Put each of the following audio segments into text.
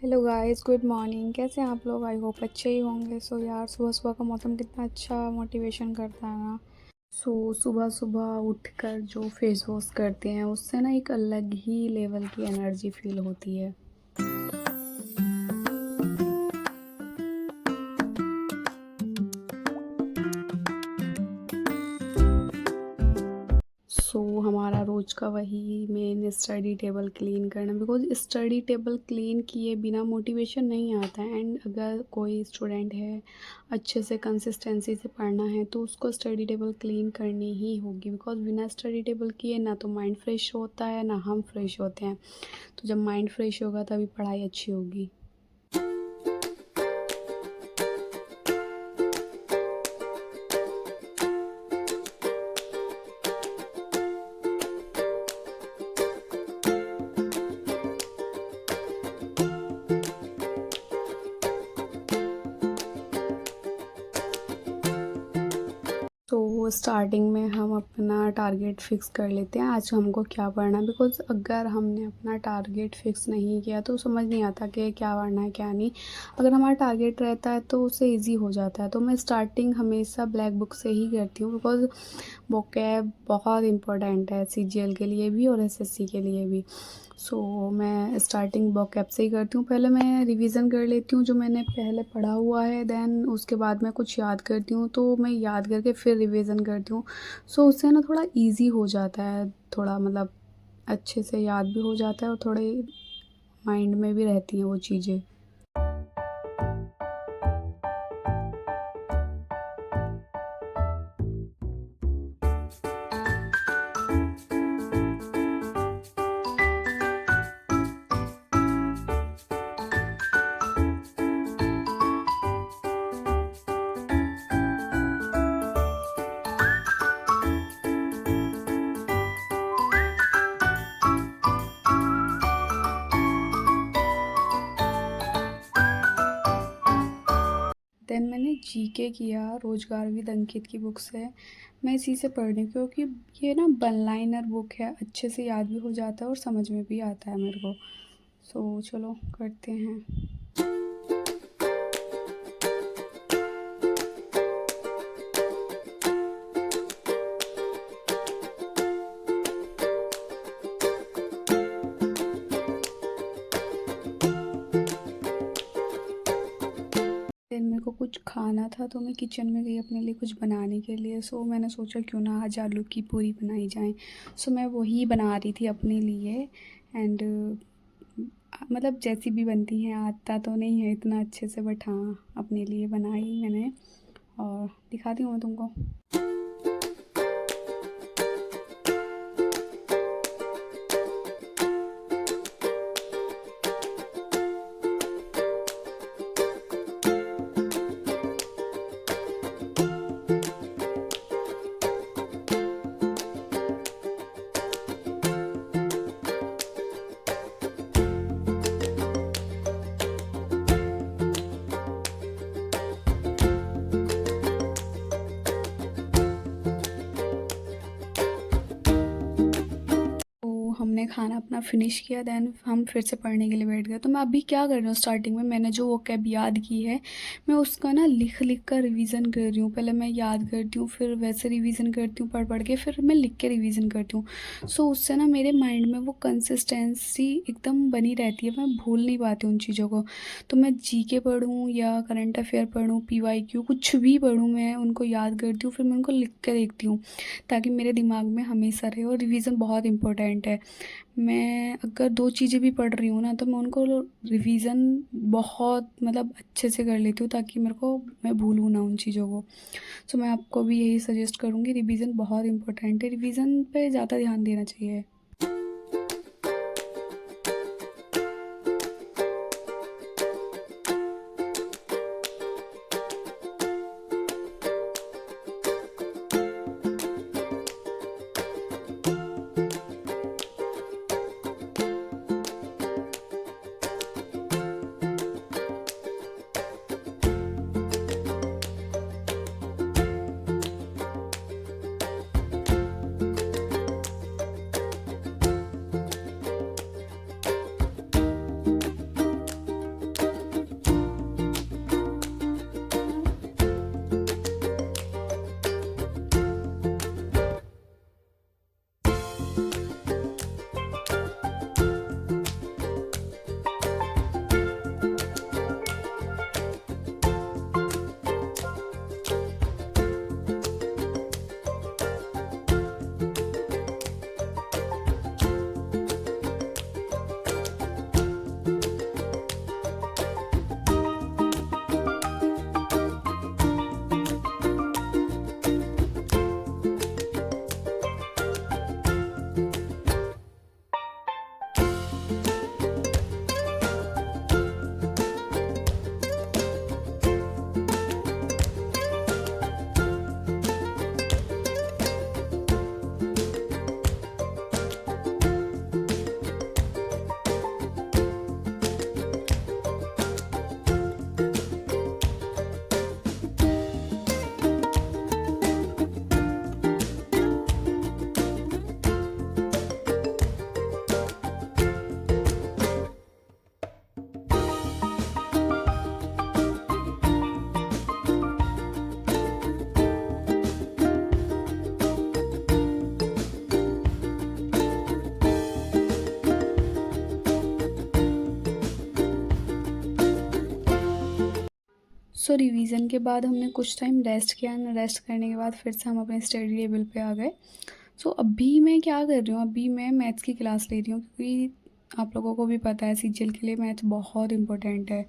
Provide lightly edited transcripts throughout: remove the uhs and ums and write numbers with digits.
Hello guys, good morning. कैसे हैं आप लोग? आई होप अच्छे ही होंगे। सो यार, सुबह सुबह का मौसम कितना अच्छा मोटिवेशन करता है ना। सुबह सुबह उठकर जो फेस वॉश करते हैं उससे ना एक अलग ही लेवल की एनर्जी फील होती है। हमारा रोज़ का वही मेन स्टडी टेबल क्लीन करना, बिकॉज़ स्टडी टेबल क्लीन किए बिना मोटिवेशन नहीं आता है। एंड अगर कोई स्टूडेंट है, अच्छे से कंसिस्टेंसी से पढ़ना है तो उसको स्टडी टेबल क्लीन करनी ही होगी, बिकॉज़ बिना स्टडी टेबल किए ना तो माइंड फ्रेश होता है ना हम फ्रेश होते हैं। तो जब माइंड फ्रेश होगा तभी पढ़ाई अच्छी होगी। तो स्टार्टिंग में हम अपना टारगेट फ़िक्स कर लेते हैं, आज हमको क्या पढ़ना है। बिकॉज़ अगर हमने अपना टारगेट फ़िक्स नहीं किया तो समझ नहीं आता कि क्या पढ़ना है क्या नहीं। अगर हमारा टारगेट रहता है तो उससे ईज़ी हो जाता है। तो मैं स्टार्टिंग हमेशा ब्लैक बुक से ही करती हूँ, बिकॉज़ वोकैब बहुत इम्पोर्टेंट है सीजीएल के लिए भी और एसएससी के लिए भी। मैं स्टार्टिंग वोकैब से ही करती हूँ। पहले मैं रिवीज़न कर लेती हूँ जो मैंने पहले पढ़ा हुआ है, देन उसके बाद मैं कुछ याद करती हूँ, तो मैं याद करके फिर रिवीज़न करती हूँ। उससे ना थोड़ा ईज़ी हो जाता है, थोड़ा मतलब अच्छे से याद भी हो जाता है और थोड़े माइंड में भी रहती हैं वो चीज़ें। देन मैंने जीके किया, रोज़गार विद अंकित की बुक से। मैं इसी से पढ़ रही हूँ क्योंकि ये ना वन लाइनर बुक है, अच्छे से याद भी हो जाता है और समझ में भी आता है मेरे को। चलो करते हैं। देन मेरे को कुछ खाना था तो मैं किचन में गई अपने लिए कुछ बनाने के लिए। मैंने सोचा क्यों ना आज आलू की पूरी बनाई जाए। मैं वही बना रही थी अपने लिए। एंड मतलब जैसी भी बनती हैं, आता तो नहीं है इतना अच्छे से, बट हाँ अपने लिए बनाई मैंने और दिखाती हूँ मैं तुमको। हमने खाना अपना फिनिश किया, देन हम फिर से पढ़ने के लिए बैठ गए। तो मैं अभी क्या कर रही हूँ, स्टार्टिंग में मैंने जो वोकैब याद की है मैं उसका ना लिख लिख कर रिवीजन कर रही हूँ। पहले मैं याद करती हूँ, फिर वैसे रिवीजन करती हूँ पढ़ पढ़ के, फिर मैं लिख के रिवीजन करती हूँ। उससे ना मेरे माइंड में वो कंसिस्टेंसी एकदम बनी रहती है, मैं भूल नहीं पाती उन चीज़ों को। तो मैं जीके पढ़ूँ या करंट अफेयर पढ़ूँ, पीवाईक्यू कुछ भी पढ़ूँ, मैं उनको याद करती हूँ, फिर मैं उनको लिख के देखती हूँ ताकि मेरे दिमाग में हमेशा रहे। और रिवीजन बहुत इंपॉर्टेंट है। मैं अगर 2 चीज़ें भी पढ़ रही हूँ ना तो मैं उनको रिवीज़न बहुत मतलब अच्छे से कर लेती हूँ ताकि मैं भूलूँ ना उन चीज़ों को। मैं आपको भी यही सजेस्ट करूँगी, रिवीज़न बहुत इम्पोर्टेंट है, रिवीज़न पे ज़्यादा ध्यान देना चाहिए। सो रिवीजन के बाद हमने कुछ टाइम रेस्ट किया एंड रेस्ट करने के बाद फिर से हम अपने स्टडी टेबल पे आ गए। सो अभी मैं क्या कर रही हूँ, अभी मैं मैथ्स की क्लास ले रही हूँ क्योंकि आप लोगों को भी पता है सीजीएल के लिए मैथ्स बहुत इम्पोर्टेंट है।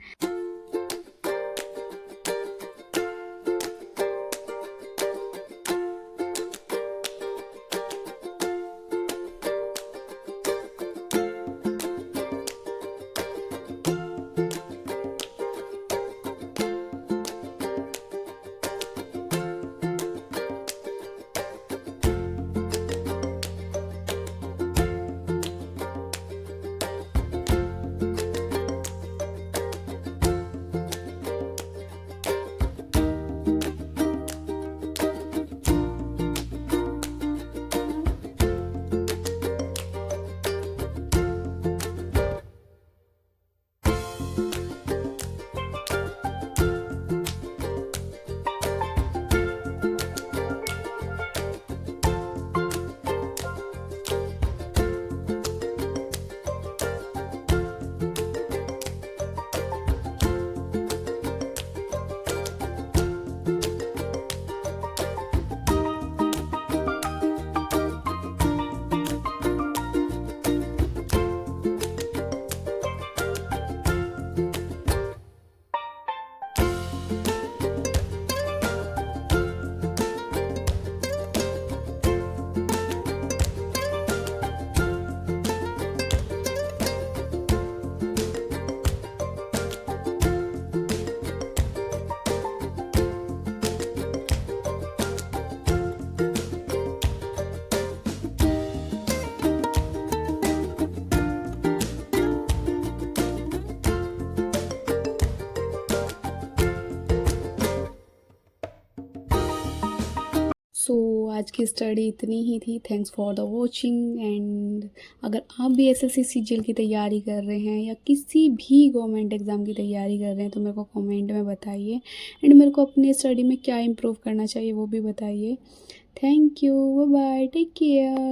सो आज की स्टडी इतनी ही थी। Thanks for the watching. And अगर आप भी एसएससी सीजीएल की तैयारी कर रहे हैं या किसी भी गवर्नमेंट एग्ज़ाम की तैयारी कर रहे हैं तो मेरे को कमेंट में बताइए एंड मेरे को अपनी स्टडी में क्या इम्प्रूव करना चाहिए वो भी बताइए। Thank you, bye bye, take care.